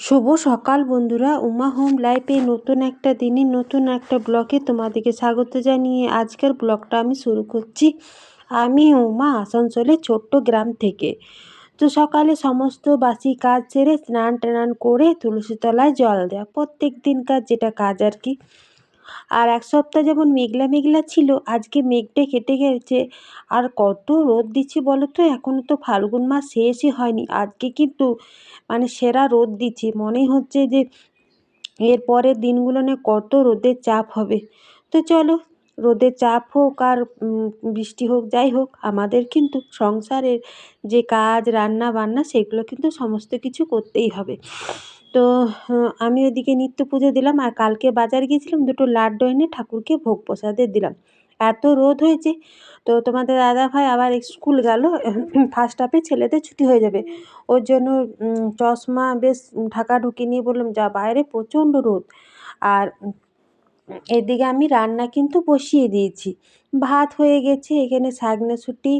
শুভ সকাল বন্ধুরা, উমা হোম লাইফে নতুন একটা দিনে নতুন একটা ব্লগে তোমাদেরকে স্বাগত জানিয়ে আজকের ব্লগটা আমি শুরু করছি। আমি উমা আসানসোলের ছোট্ট গ্রাম থেকে। তো সকালে সমস্ত বাসি কাজ সেরে স্নান টান করে তুলসী তলায় জল দেওয়া প্রত্যেক দিনকার যেটা কাজ আর কি। আর এক সপ্তাহ যেমন মেঘলা মেঘলা ছিল, আজকে মেঘটা কেটে গেছে। আর কত রোদ দিচ্ছে বলো তো, এখনও তো ফাল্গুন মাস শেষই হয়নি, আজকে কিন্তু মানে সেরা রোদ দিচ্ছে। মনেই হচ্ছে যে এর পরের দিনগুলোনে কত রোদের চাপ হবে। তো চলো, রোদের চাপ হোক আর বৃষ্টি হোক, যাই হোক, আমাদের কিন্তু সংসারের যে কাজ রান্না বান্না সেগুলো কিন্তু সমস্ত কিছু করতেই হবে। তো আমি ওইদিকে নিত্য পুজো দিলাম, আর কালকে বাজার গিয়েছিলাম, দুটো লাড্ডু এনে ঠাকুরকে ভোগ প্রসাদে দিলাম। এত রোদ হয়েছে, তো তোমাদের দাদা ভাই আবার স্কুল গেল। ফার্স্ট হাফে ছেলেদের ছুটি হয়ে যাবে, ওর জন্য চশমা বেশ ঢাকাঢুকি নিয়ে বললাম যা, বাইরে প্রচণ্ড রোদ। আর এদিকে আমি রান্না কিন্তু বসিয়ে দিয়েছি, ভাত হয়ে গেছে, এখানে শাকনাশুটি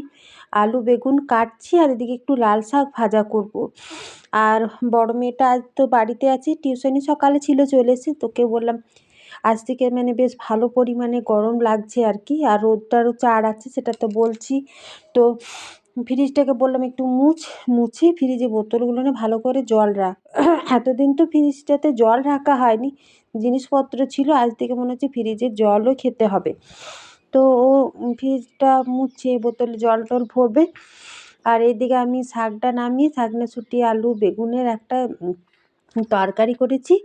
আলু বেগুন কাটছি, আর এদিকে একটু লাল শাক ভাজা করব। আর বড় মেয়েটা আজ তো বাড়িতে আছে, টিউশনি সকালে ছিল, চলে এসে তোকে বললাম আজ থেকে মানে বেশ ভালো পরিমাণে গরম লাগছে আর কি, আর রোদটারও চার আছে সেটা তো বলছি। তো ফ্রিজটাকে বললাম একটু মুছে ফ্রিজে বোতলগুলো না ভালো করে জল রাখ। এতদিন তো ফ্রিজটাতে জল রাখা হয়নি, জিনিসপত্র ছিল, আজ থেকে মনে হচ্ছে ফ্রিজের জলও খেতে হবে। তো ও ফ্রিজটা মুছে বোতলে জল টল ভরবে। আর এদিকে আমি শাকটা নামিয়ে শাকনাশুটি আলু বেগুনের একটা তরকারি করেছি,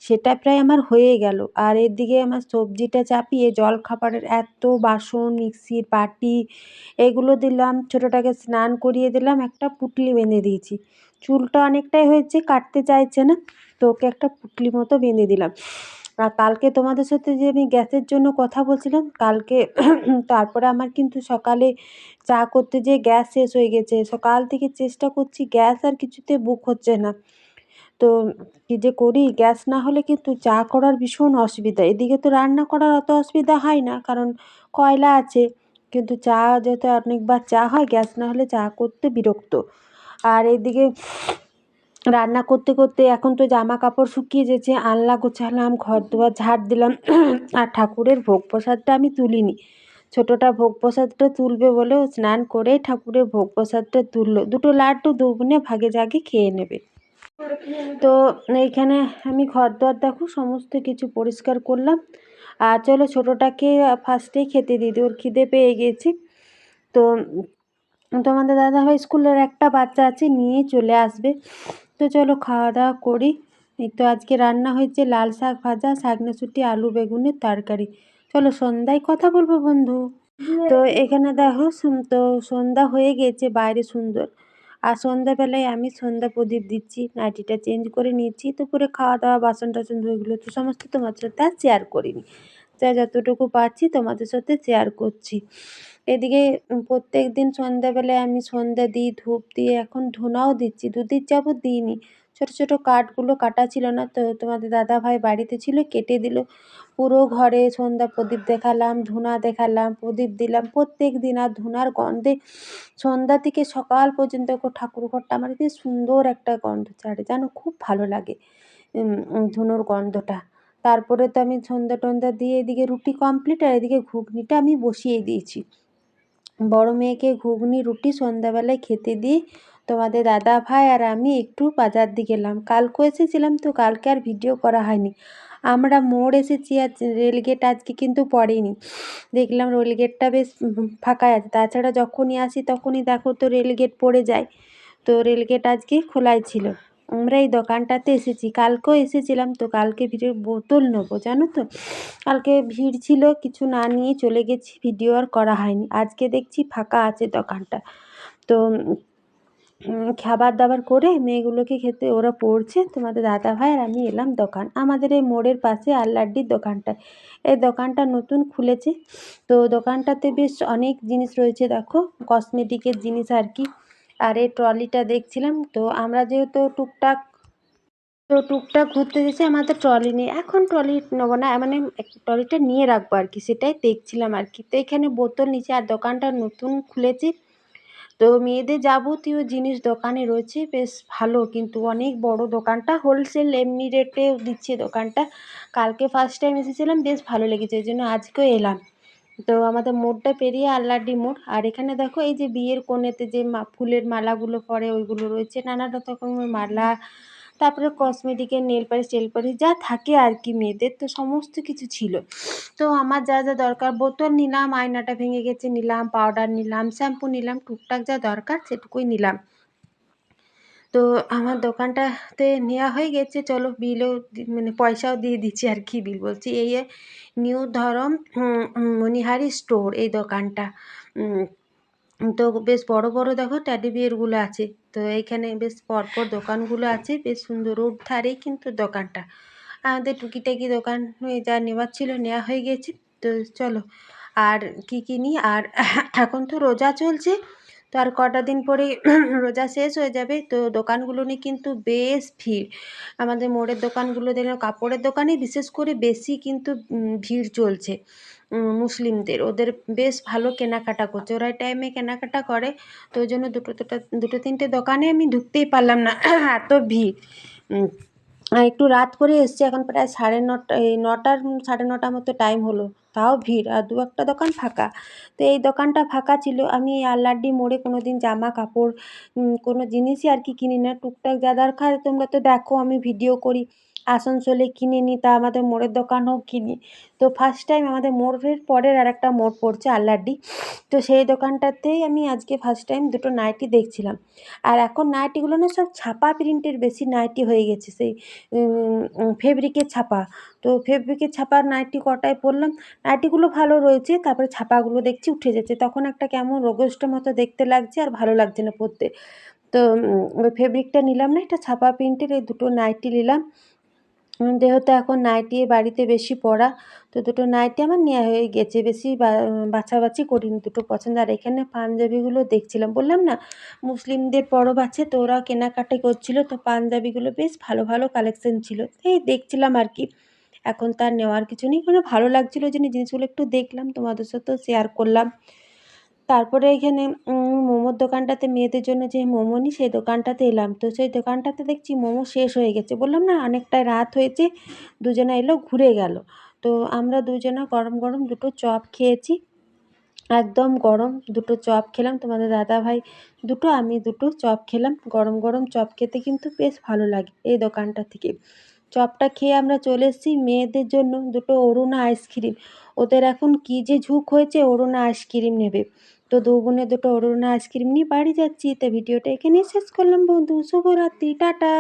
সেটা প্রায় আমার হয়ে গেল। আর এদিকে আমার সবজিটা চাপিয়ে জল খাবারের এত বাসন মিক্সির বাটি এগুলো দিলাম, ছোটোটাকে স্নান করিয়ে দিলাম, একটা পুঁটলি বেঁধে দিয়েছি। চুলটা অনেকটাই হয়েছে, কাটতে চাইছে না, তো ওকে একটা পুঁটলি মতো বেঁধে দিলাম। আর কালকে তোমাদের সাথে যে আমি গ্যাসের জন্য কথা বলছিলাম, কালকে তারপরে আমার কিন্তু সকালে চা করতে যেয়ে গ্যাস শেষ হয়ে গেছে। সকাল থেকে চেষ্টা করছি, গ্যাস আর কিছুতে বুক হচ্ছে না। তো কী যে করি, গ্যাস না হলে কিন্তু চা করার ভীষণ অসুবিধা। এদিকে তো রান্না করার অত অসুবিধা হয় না, কারণ কয়লা আছে, কিন্তু চা যেহেতু অনেকবার চা হয়, গ্যাস না হলে চা করতে বিরক্ত। আর এদিকে রান্না করতে করতে এখন তো জামা কাপড় শুকিয়ে যেছে, আনলা গোছালাম, ঘর দুয়ার ঝাড় দিলাম। আর ঠাকুরের ভোগ প্রসাদটা আমি তুলিনি, ছোটোটা ভোগ প্রসাদটা তুলবে বলে ও স্নান করে ঠাকুরের ভোগ প্রসাদটা তুললো। দুটো লাড্ডু দু বোনে ভাগে জাগে খেয়ে নেবে। তো এইখানে আমি ঘর দোয়ার দেখো সমস্ত কিছু পরিষ্কার করলাম। আর চলো ছোটোটাকে ফার্স্টেই খেতে দিই, ওর খিদে পেয়ে গেছি। তো তোমাদের দাদাভাই স্কুলের একটা বাচ্চা আছে, নিয়ে চলে আসবে। তো চলো খাওয়া দাওয়া করি। এই তো আজকে রান্না হয়েছে লাল শাক ভাজা, শাকনাশুটি আলু বেগুনের তরকারি। চলো সন্ধ্যায় কথা বলবো বন্ধু। তো এখানে দেখো তো সন্ধ্যা হয়ে গেছে, বাইরে সুন্দর। আর সন্ধ্যাবেলায় আমি সন্ধ্যা প্রদীপ দিচ্ছি, নাইটিটা চেঞ্জ করে নিয়েছি। দুপুরে খাওয়া দাওয়া বাসন টাসন এগুলো তো সমস্ত তোমাদের সাথে আর শেয়ার করিনি, যা যতটুকু পাচ্ছি তোমাদের সাথে শেয়ার করছি। এদিকে প্রত্যেক দিন সন্ধ্যাবেলায় আমি সন্ধ্যা দিই, ধূপ দিয়ে, এখন ধুনাও দিচ্ছি, দুদিন যাবত দিইনি। ছোটো ছোটো কাঠগুলো কাটা ছিল না, তো তোমাদের দাদাভাই বাড়িতে ছিল, কেটে দিল। পুরো ঘরে সন্ধ্যা প্রদীপ দেখালাম, ধুনা দেখালাম, প্রদীপ দিলাম প্রত্যেক দিন। আর ধুনার গন্ধে সন্ধ্যা থেকে সকাল পর্যন্ত ঠাকুর ঘরটা আমার কি সুন্দর একটা গন্ধ ছাড়ে, জানো, খুব ভালো লাগে ধুনোর গন্ধটা। তারপরে তো আমি সন্ধ্যা টন্ধা দিয়ে এদিকে রুটি কমপ্লিট, আর এদিকে ঘুগনিটা আমি বসিয়ে দিয়েছি। বড় মেয়েকে ঘুগনি রুটি সন্ধ্যাবেলায় খেতে দিই। তোমাদের দাদা ভাই আর আমি একটু বাজার দিকে গেলাম, কালকে এসেছিলাম, তো কালকে আর ভিডিও করা হয়নি। আমরা মোড় এসেছি, আর রেলগেট আজকে কিন্তু পড়েনি, দেখলাম রেলগেটটা বেশ ফাঁকাই আছে। তাছাড়া যখনই আসি তখনই দেখো তো রেলগেট পড়ে যায়, তো রেলগেট আজকে খোলাই ছিল। আমরা এই দোকানটাতে এসেছি, কালকেও এসেছিলাম, তো কালকে ভিডিওর বোতল নেবো, জানো তো কালকে ভিড় ছিল, কিছু না নিয়ে চলে গেছি, ভিডিও আর করা হয়নি। আজকে দেখছি ফাঁকা আছে দোকানটা। তো খাবার দাবার করে মেয়েগুলোকে খেতে ওরা পড়ছে, তোমাদের দাদা ভাই আর আমি এলাম দোকান, আমাদের এই মোড়ের পাশে আল্লাড্ডির দোকানটা। এই দোকানটা নতুন খুলেছে, তো দোকানটাতে বেশ অনেক জিনিস রয়েছে, দেখো কসমেটিকের জিনিস আর কি। আর এই ট্রলিটা দেখছিলাম, তো আমরা যেহেতু টুকটাক ঘুরতে দিয়েছি, আমাদের ট্রলি নেই, এখন ট্রলি নেবো না, মানে ট্রলিটা নিয়ে রাখবো আর কি, সেটাই দেখছিলাম আর কি। তো এখানে বোতল নিচে, আর দোকানটা নতুন খুলেছি, তো মেয়েদের যাবতীয় জিনিস দোকানে রয়েছে, বেশ ভালো কিন্তু অনেক বড় দোকানটা, হোলসেল এমনি রেটেও দিচ্ছে দোকানটা। কালকে ফার্স্ট টাইম এসেছিলাম, বেশ ভালো লেগেছে, ওই জন্য আজকেও এলাম। তো আমাদের মোড়টা পেরিয়ে আল্লাড্ডি মোড়, আর এখানে দেখো এই যে বিয়ের কোণেতে যে ফুলের মালাগুলো পরে ওইগুলো রয়েছে, নানা রকমের মালা, তারপরে কসমেটিকের নেল পালিশ টেল পালিশ যা থাকে আর কি মেয়েদের, তো সমস্ত কিছু ছিল। তো আমার যা যা দরকার, বোতল নিলাম, আয়নাটা ভেঙে গেছে নিলাম, পাউডার নিলাম, শ্যাম্পু নিলাম, টুকটাক যা দরকার সেটুকুই নিলাম। তো আমার দোকানটাতে নেওয়া হয়ে গেছে, চলো বিলও মানে পয়সাও দিয়ে দিচ্ছি আর কি, বিল বলছি, এই নিউ ধরম মণিহারি স্টোর এই দোকানটা। তো বেশ বড় বড় দেখো টেডি বিয়ারগুলো আছে। তো এইখানে বেশ পরপর দোকানগুলো আছে, বেশ সুন্দর, রোড ধারেই কিন্তু দোকানটা। আমাদের টুকিটাকি দোকান যা নেওয়ার ছিল নেওয়া হয়ে গেছে। তো চলো আর কি কিনি, আর এখন তো রোজা চলছে, তো আর কটা দিন পরে রোজা শেষ হয়ে যাবে, তো দোকানগুলো নিয়ে কিন্তু বেশ ভিড়। আমাদের মোড়ের দোকানগুলো দেখলাম, কাপড়ের দোকানে বিশেষ করে বেশি কিন্তু ভিড় চলছে। মুসলিমদের, ওদের বেশ ভালো কেনাকাটা করছে, ওরা টাইমে কেনাকাটা করে, তো ওই জন্য দুটো তিনটে দোকানে আমি ঢুকতেই পারলাম না, এত ভিড়। একটু রাত করে এসছি, এখন প্রায় 9:30 এই 9টার 9:30 মতো টাইম হলো, তাও ভিড়, আর দু একটা দোকান ফাঁকা। তো এই দোকানটা ফাঁকা ছিল। আমি আল্লাড্ডি মোড়ে কোনো দিন জামা কাপড় কোনো জিনিসই আর কি কিনি না, টুকটাক যা দরকার তোমরা তো দেখো আমি ভিডিও করি, আসানসোলে কিনে নিই, তা আমাদের মোড়ের দোকানেও কিনি। তো ফার্স্ট টাইম আমাদের মোড়ের পরের আর একটা মোড় পড়ছে আল্লাড্ডি, তো সেই দোকানটাতেই আমি আজকে ফার্স্ট টাইম দুটো নাইটি দেখছিলাম। আর এখন নাইটিগুলো না সব ছাপা প্রিন্টের বেশি নাইটি হয়ে গেছে, সেই ফেব্রিকের ছাপা। তো ফেব্রিকের ছাপার নাইটি কটায় পরলাম, নাইটিগুলো ভালো রয়েছে, তারপরে ছাপাগুলো দেখছি উঠে যাচ্ছে, তখন একটা কেমন রোগষ্ট মতো দেখতে লাগছে, আর ভালো লাগছে না পরতে। তো ওই ফেব্রিকটা নিলাম না, এটা ছাপা প্রিন্টের এই দুটো নাইটি নিলাম। যেহেতু এখন নাইটি বাড়িতে বেশি পরা, তো দুটো নাইটি আমার নেওয়া হয়ে গেছে, বেশি বাছাবাছি করিনি, দুটো পছন্দ। আর এখানে পাঞ্জাবিগুলো দেখছিলাম, বললাম না মুসলিমদের পরব আছে, তো ওরা কেনাকাটি করছিল, তো পাঞ্জাবিগুলো বেশ ভালো ভালো কালেকশন ছিল, এই দেখছিলাম আর কি। এখন তার নেওয়ার কিছু নেই, মানে ভালো লাগছিলো ওই জন্য জিনিসগুলো একটু দেখলাম, তোমাদের সাথেও শেয়ার করলাম। তারপরে এখানে মোমোর দোকানটাতে, মেয়েদের জন্য যে মোমো নিই সেই দোকানটাতে এলাম, তো সেই দোকানটাতে দেখছি মোমো শেষ হয়ে গেছে, বললাম না অনেকটাই রাত হয়েছে, দুজনে এলো ঘুরে গেল। তো আমরা দুজনে গরম গরম দুটো চপ খেয়েছি, একদম গরম দুটো চপ খেলাম, তোমাদের দাদাভাই দুটো, আমি দুটো চপ খেলাম। গরম গরম চপ খেতে কিন্তু বেশ ভালো লাগে এই দোকানটা থেকে। চপটা খেয়ে আমরা চলে এসেছি মেয়েদের জন্য দুটো অরুণা আইসক্রিম, ওদের এখন কী যে ঝোঁক হয়েছে, অরুণা আইসক্রিম নেবে। তো দু বোনে দুটো অরুণা আইসক্রিম নিয়ে বাড়ি যাচ্ছি। তো ভিডিওটা এখানেই শেষ করলাম বন্ধু, শুভরাত্রি, টাটা।